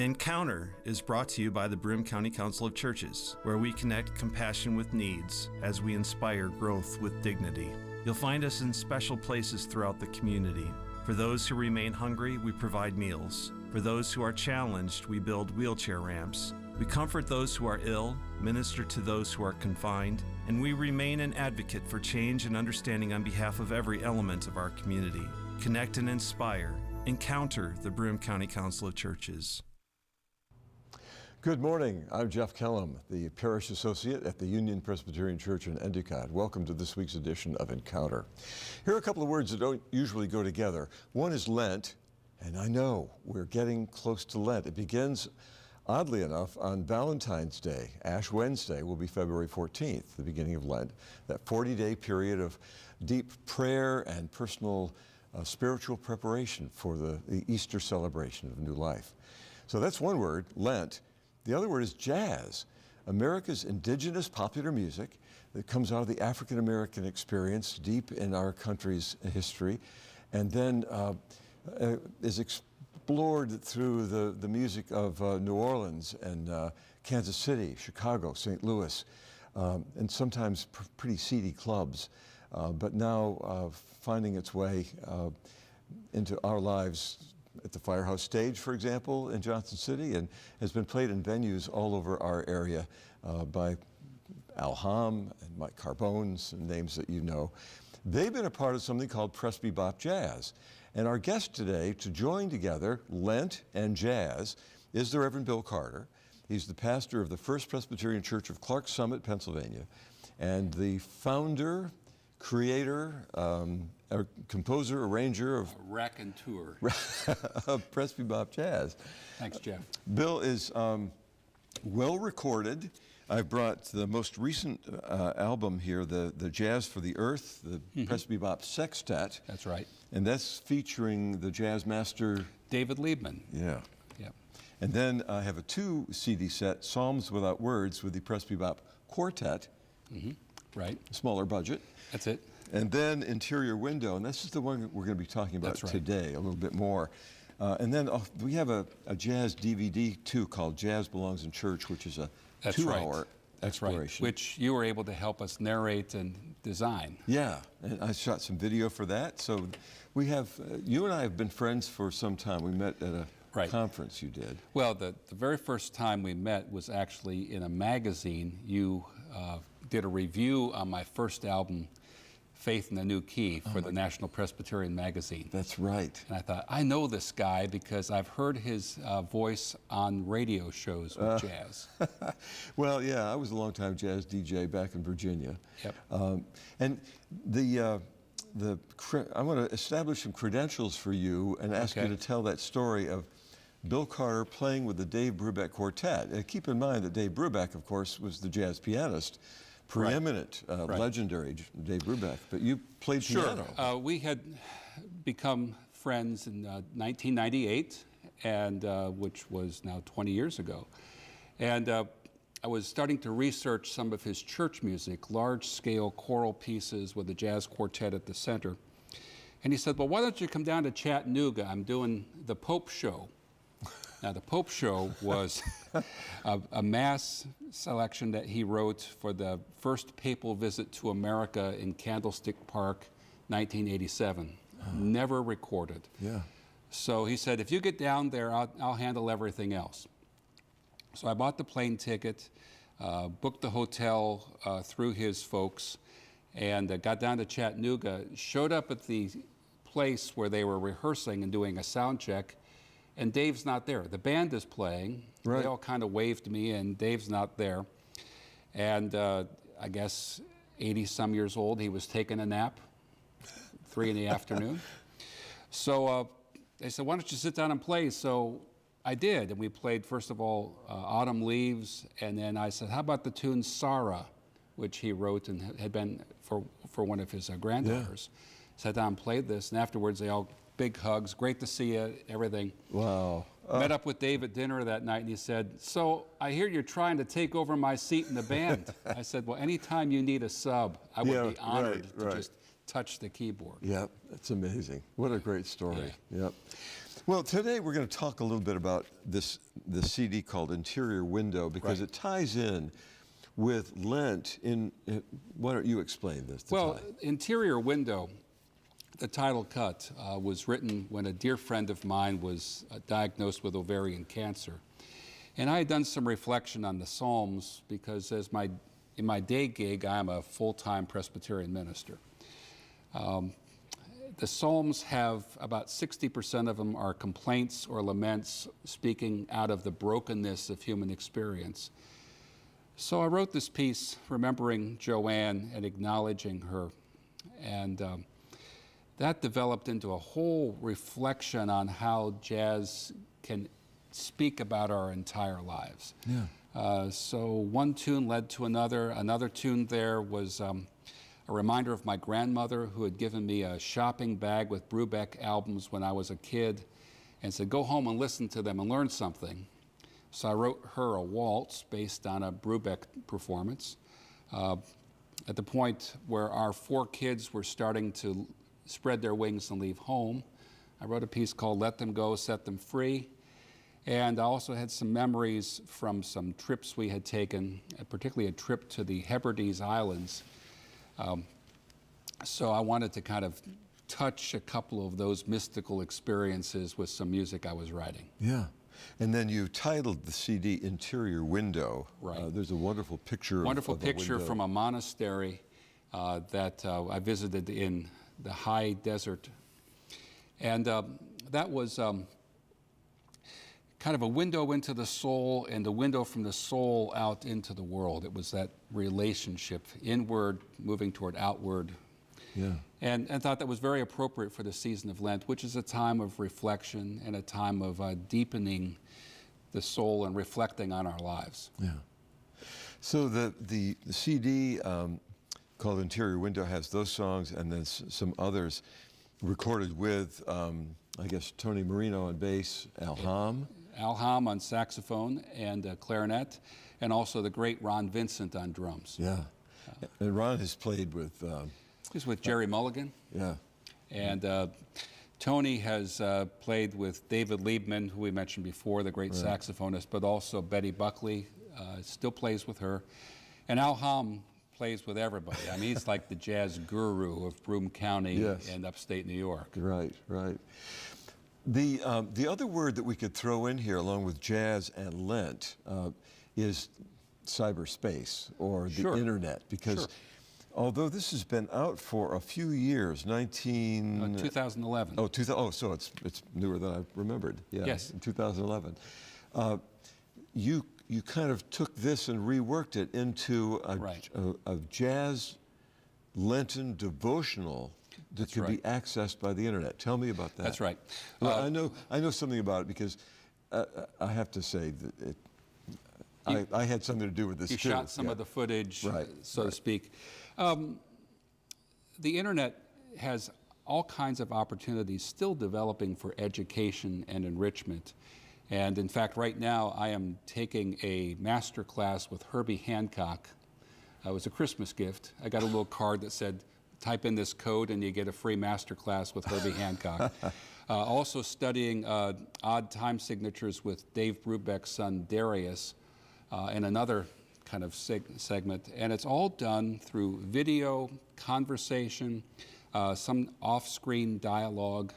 Encounter is brought to you by the Broome County Council of Churches, where we connect compassion with needs as we inspire growth with dignity. You'll find us in special places throughout the community. For those who remain hungry, we provide meals. For those who are challenged, we build wheelchair ramps. We comfort those who are ill, minister to those who are confined, and we remain an advocate for change and understanding on behalf of every element of our community. Connect and inspire. Encounter the Broome County Council of Churches. Good morning. I'm Jeff Kellam, the Parish Associate at the Union Presbyterian Church in Endicott. Welcome to this week's edition of Encounter. Here are a couple of words that don't usually go together. One is Lent, and I know we're getting close to Lent. It begins, oddly enough, on Valentine's Day. Ash Wednesday will be February 14th, the beginning of Lent, that 40-day period of deep prayer and personal spiritual preparation for the Easter celebration of new life. So that's one word, Lent. The other word is jazz, America's indigenous popular music that comes out of the African American experience deep in our country's history, and then is explored through the music of New Orleans and Kansas City, Chicago, St. Louis, and sometimes pretty seedy clubs, but now finding its way into our lives at the Firehouse Stage, for example, in Johnson City, and has been played in venues all over our area by Al Ham and Mike Carbone, some names that you know. They've been a part of something called Presby-Bop Jazz. And our guest today to join together Lent and jazz is the Reverend Bill Carter. He's the pastor of the First Presbyterian Church of Clark Summit, Pennsylvania, and the founder, creator, composer, arranger of raconteur of Presby-Bop Jazz. Thanks, Jeff. Bill is well recorded. I've brought the most recent album here, the Jazz for the Earth, the Presby-Bop Sextet. That's right. And that's featuring the jazz master David Liebman. Yeah. Yep. And then I have a 2 CD set, Psalms Without Words, with the Presby-Bop Quartet. Right. Smaller budget. That's it. And then Interior Window, and this is the one we're going to be talking about today a little bit more. And then we have a jazz DVD too called Jazz Belongs in Church, which is a 2-hour exploration. Which you were able to help us narrate and design. Yeah, and I shot some video for that. So we have, you and I have been friends for some time. We met at a conference you did. Well, the very first time we met was actually in a magazine. You did a review on my first album, Faith in the New Key, for the National Presbyterian magazine. That's right. And I thought, I know this guy because I've heard his voice on radio shows with jazz. Well, yeah, I was a longtime jazz DJ back in Virginia. Yep. And I want to establish some credentials for you and ask you to tell that story of Bill Carter playing with the Dave Brubeck Quartet. And keep in mind that Dave Brubeck, of course, was the jazz pianist. Preeminent, legendary Dave Brubeck, but you played piano. We had become friends in 1998, and which was now 20 years ago. And I was starting to research some of his church music, large-scale choral pieces with a jazz quartet at the center. And he said, well, why don't you come down to Chattanooga? I'm doing the Pope Show. Now, the Pope Show was a mass selection that he wrote for the first papal visit to America in Candlestick Park, 1987. Never recorded. Yeah. So he said, if you get down there, I'll handle everything else. So I bought the plane ticket, booked the hotel through his folks, and got down to Chattanooga, showed up at the place where they were rehearsing and doing a sound check. And Dave's not there. The band is playing. They all kind of waved me in. Dave's not there. And I guess 80-some years old, he was taking a nap, 3 in the afternoon. So they said, why don't you sit down and play? So I did. And we played, first of all, Autumn Leaves. And then I said, how about the tune Sarah, which he wrote and had been for one of his granddaughters. Sat down and played this. And afterwards, they all big hugs, great to see you, everything. Wow. Met up with Dave at dinner that night, and he said, so I hear you're trying to take over my seat in the band. I said, well, anytime you need a sub, I would be honored to just touch the keyboard. Yep, that's amazing. What a great story. Yeah. Yep. Well, today we're going to talk a little bit about this CD called Interior Window, because Right. it ties in with Lent. Why don't you explain this? Well, Interior Window, the title cut, was written when a dear friend of mine was diagnosed with ovarian cancer. And I had done some reflection on the Psalms because in my day gig, I'm a full-time Presbyterian minister. The Psalms have about 60% of them are complaints or laments speaking out of the brokenness of human experience. So I wrote this piece remembering Joanne and acknowledging her. And that developed into a whole reflection on how jazz can speak about our entire lives. Yeah. So one tune led to another. Another tune there was a reminder of my grandmother, who had given me a shopping bag with Brubeck albums when I was a kid and said, go home and listen to them and learn something. So I wrote her a waltz based on a Brubeck performance. At the point where our 4 kids were starting to spread their wings and leave home, I wrote a piece called Let Them Go, Set Them Free. And I also had some memories from some trips we had taken, particularly a trip to the Hebrides Islands. So I wanted to kind of touch a couple of those mystical experiences with some music I was writing. Yeah. And then you titled the CD Interior Window. Right. There's a wonderful picture. Wonderful of a picture window. from a monastery that I visited in the high desert. And that was kind of a window into the soul and the window from the soul out into the world. It was that relationship, inward moving toward outward. Yeah. And thought that was very appropriate for the season of Lent, which is a time of reflection and a time of deepening the soul and reflecting on our lives. Yeah. So the CD called Interior Window has those songs and then some others recorded with, I guess, Tony Marino on bass, Al Ham. Al Ham on saxophone and clarinet, and also the great Ron Vincent on drums. Yeah. And Ron has played with... He's with Jerry Mulligan. Yeah. And Tony has played with David Liebman, who we mentioned before, the great saxophonist, but also Betty Buckley, still plays with her. And Al Ham plays with everybody. I mean, he's like the jazz guru of Broome County and upstate New York. Right, right. The other word that we could throw in here, along with jazz and Lent, is cyberspace, or the internet, because although this has been out for a few years, 2011. So it's newer than I remembered. Yeah, yes. In 2011. You kind of took this and reworked it into a jazz Lenten devotional that could be accessed by the internet. Tell me about that. That's right. Well, I know something about it because I have to say that I had something to do with this too. You shot some of the footage, so to speak. The internet has all kinds of opportunities still developing for education and enrichment. And in fact, right now I am taking a master class with Herbie Hancock. It was a Christmas gift. I got a little card that said, type in this code and you get a free master class with Herbie Hancock. Also studying odd time signatures with Dave Brubeck's son Darius in another kind of segment. And it's all done through video, conversation, some off-screen dialogue.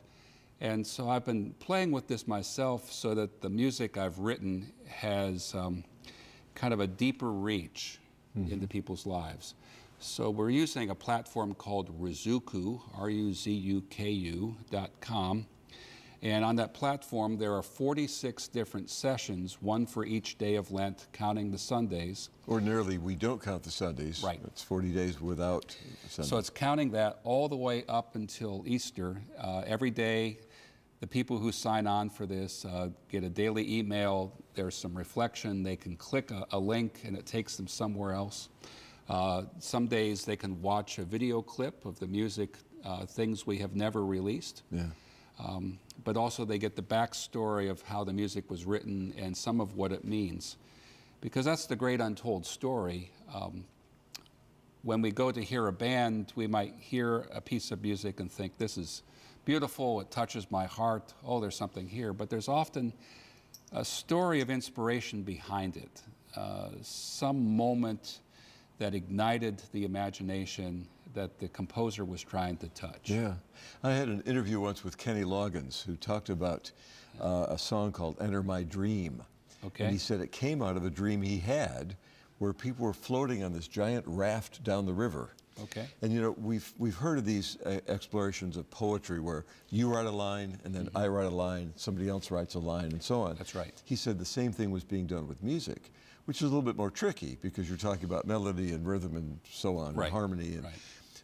And so I've been playing with this myself so that the music I've written has kind of a deeper reach into people's lives. So we're using a platform called Ruzuku, RUZUKU.com. And on that platform, there are 46 different sessions, one for each day of Lent, counting the Sundays. Ordinarily, we don't count the Sundays. Right. It's 40 days without Sundays. So it's counting that all the way up until Easter. Every day, the people who sign on for this get a daily email. There's some reflection. They can click a link, and it takes them somewhere else. Some days they can watch a video clip of the music, things we have never released. Yeah. But also they get the backstory of how the music was written and some of what it means. Because that's the great untold story. when we go to hear a band, we might hear a piece of music and think, this is beautiful, it touches my heart, oh, there's something here. But there's often a story of inspiration behind it, some moment that ignited the imagination that the composer was trying to touch. Yeah. I had an interview once with Kenny Loggins, who talked about a song called Enter My Dream. Okay. And he said it came out of a dream he had where people were floating on this giant raft down the river. Okay. And you know, we've heard of these explorations of poetry where you write a line and then I write a line, somebody else writes a line, and so on. That's right. He said the same thing was being done with music, which is a little bit more tricky because you're talking about melody and rhythm and so on, Right. and harmony. And, Right.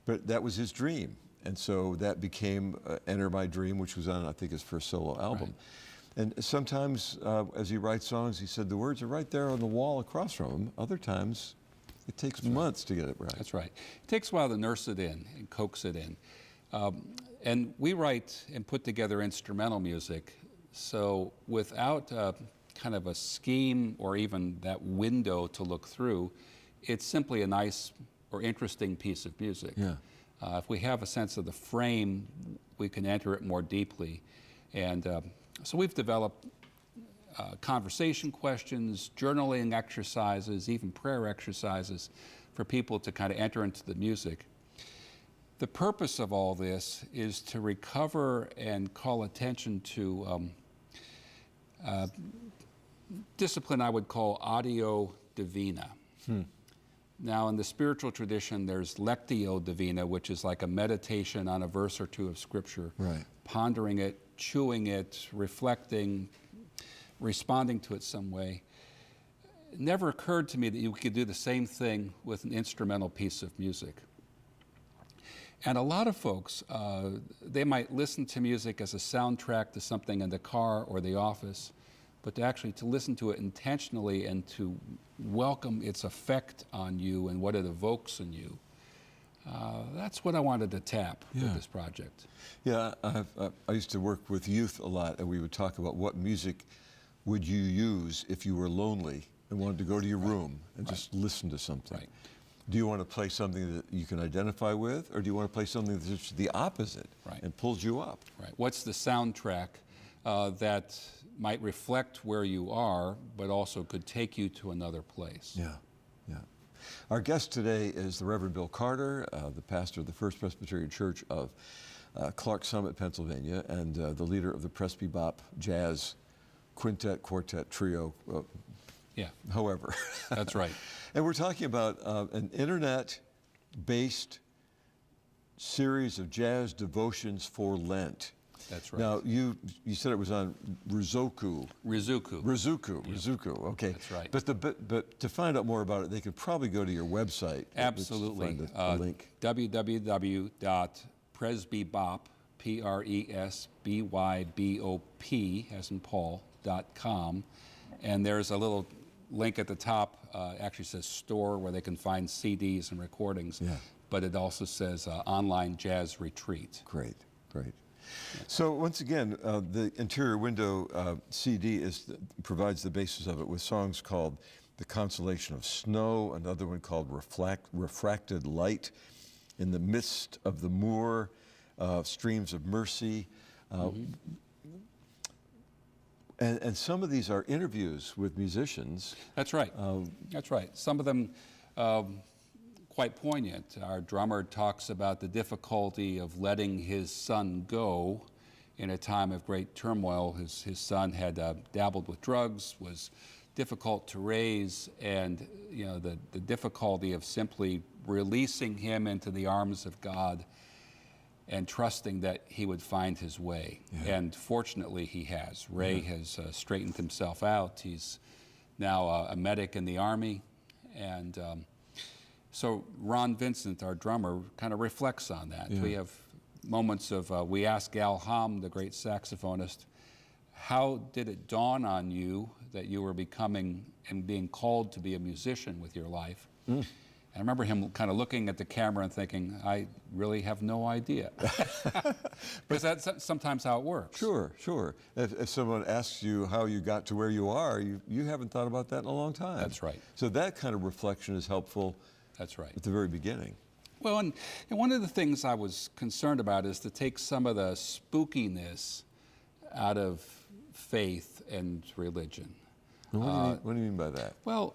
But that was his dream. And so that became Enter My Dream, which was on, I think, his first solo album. And sometimes, as he writes songs, he said the words are right there on the wall across from him. Other times, it takes months to get it right. That's right. It takes a while to nurse it in and coax it in. And we write and put together instrumental music, so without kind of a scheme or even that window to look through, it's simply a nice or interesting piece of music. Yeah. If we have a sense of the frame, we can enter it more deeply. And so we've developed conversation questions, journaling exercises, even prayer exercises for people to kind of enter into the music. The purpose of all this is to recover and call attention to discipline I would call audio divina. Now, in the spiritual tradition, there's lectio divina, which is like a meditation on a verse or two of Scripture, Right. pondering it, chewing it, reflecting, responding to it some way. It never occurred to me that you could do the same thing with an instrumental piece of music. And a lot of folks, they might listen to music as a soundtrack to something in the car or the office, but to listen to it intentionally and to welcome its effect on you and what it evokes in you. That's what I wanted to tap with this project. Yeah, I used to work with youth a lot, and we would talk about what music would you use if you were lonely and wanted to go to your room and just listen to something. Right. Do you want to play something that you can identify with, or do you want to play something that's just the opposite and pulls you up? Right. What's the soundtrack that might reflect where you are, but also could take you to another place? Yeah, yeah. Our guest today is the Reverend Bill Carter, the pastor of the First Presbyterian Church of Clark Summit, Pennsylvania, and the leader of the Presby-Bop Jazz Quintet, Quartet, Trio, however. That's right. And we're talking about an internet-based series of jazz devotions for Lent. That's right. Now, you said it was on Rizuku. Rizuku, okay. That's right. But to find out more about it, they could probably go to your website. Absolutely. Find the link. www.presbybop, Presbybop, as in Paul.com. And there's a little link at the top, actually says store, where they can find CDs and recordings. Yeah. But it also says online jazz retreat. Great, great. So once again, the Interior Window CD provides the basis of it with songs called The Consolation of Snow, another one called Refracted Light, In the Midst of the Moor, Streams of Mercy. And some of these are interviews with musicians. That's right. That's right. Some of them quite poignant. Our drummer talks about the difficulty of letting his son go in a time of great turmoil. His son had dabbled with drugs, was difficult to raise, and the difficulty of simply releasing him into the arms of God and trusting that he would find his way. Yeah. And fortunately, he has. Ray has straightened himself out. He's now a medic in the Army. And so Ron Vincent, our drummer, kind of reflects on that. Yeah. We have moments of, we ask Al Hom, the great saxophonist, how did it dawn on you that you were becoming and being called to be a musician with your life? I remember him kind of looking at the camera and thinking, I really have no idea. Because that's sometimes how it works. Sure, sure. If someone asks you how you got to where you are, you haven't thought about that in a long time. That's right. So that kind of reflection is helpful That's right. At the very beginning. Well, and one of the things I was concerned about is to take some of the spookiness out of faith and religion. What do you mean by that? Well,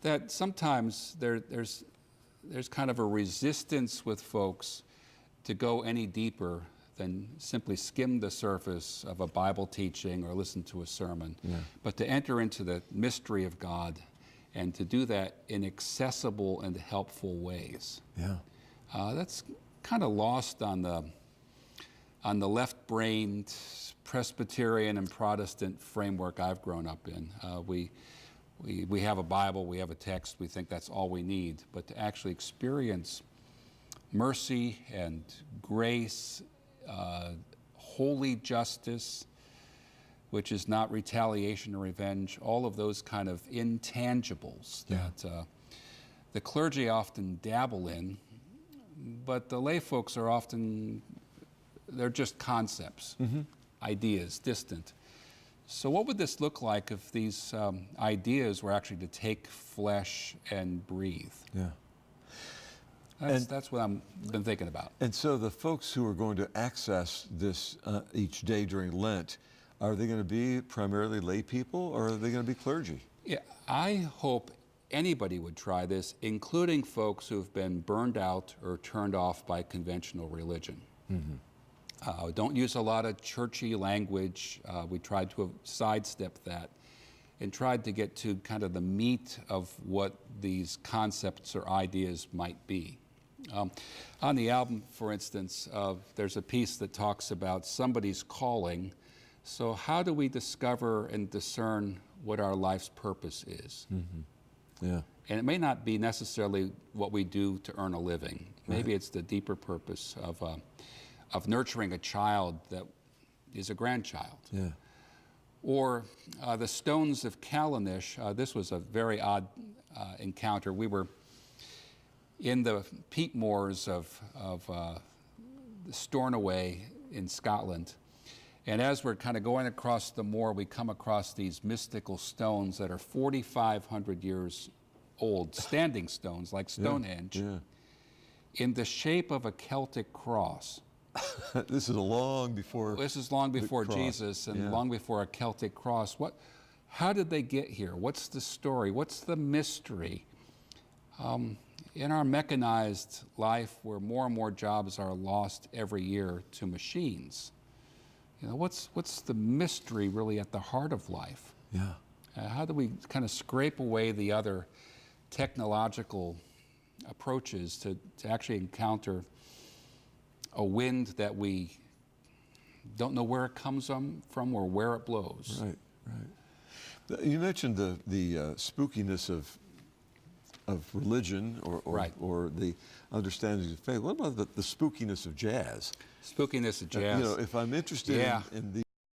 that sometimes there's kind of a resistance with folks to go any deeper than simply skim the surface of a Bible teaching or listen to a sermon, but to enter into the mystery of God and to do that in accessible and helpful ways. Yeah. That's kind of lost on the left-brained Presbyterian and Protestant framework I've grown up in. We have a Bible, we have a text, we think that's all we need, but to actually experience mercy and grace, holy justice, which is not retaliation or revenge, all of those kind of intangibles that the clergy often dabble in, but the lay folks are often, they're just concepts, ideas, distant. So what would this look like if these ideas were actually to take flesh and breathe? Yeah. That's what I've been thinking about. And so the folks who are going to access this each day during Lent, are they going to be primarily lay people or are they going to be clergy? Yeah, I hope anybody would try this, including folks who've been burned out or turned off by conventional religion. Don't use a lot of churchy language. We tried to sidestep that and tried to get to kind of the meat of what these concepts or ideas might be. On the album, for instance, there's a piece that talks about somebody's calling. So how do we discover and discern what our life's purpose is? Yeah. And it may not be necessarily what we do to earn a living. Maybe it's the deeper purpose of nurturing a child that is a grandchild. Yeah. Or the stones of Callanish. This was a very odd encounter. We were in the peat moors of Stornoway in Scotland. And as we're kind of going across the moor, we come across these mystical stones that are 4,500 years old, standing stones like Stonehenge, in the shape of a Celtic cross. This is long before. This is long before Jesus and long before a Celtic cross. How did they get here? What's the story? What's the mystery? In our mechanized life, where more and more jobs are lost every year to machines, what's the mystery really at the heart of life? Yeah. How do we kind of scrape away the other technological approaches to actually encounter a wind that we don't know where it comes from or where it blows? Right, right. You mentioned the spookiness of religion or the understandings of faith. What about the spookiness of jazz? Spookiness of jazz. If I'm interested in the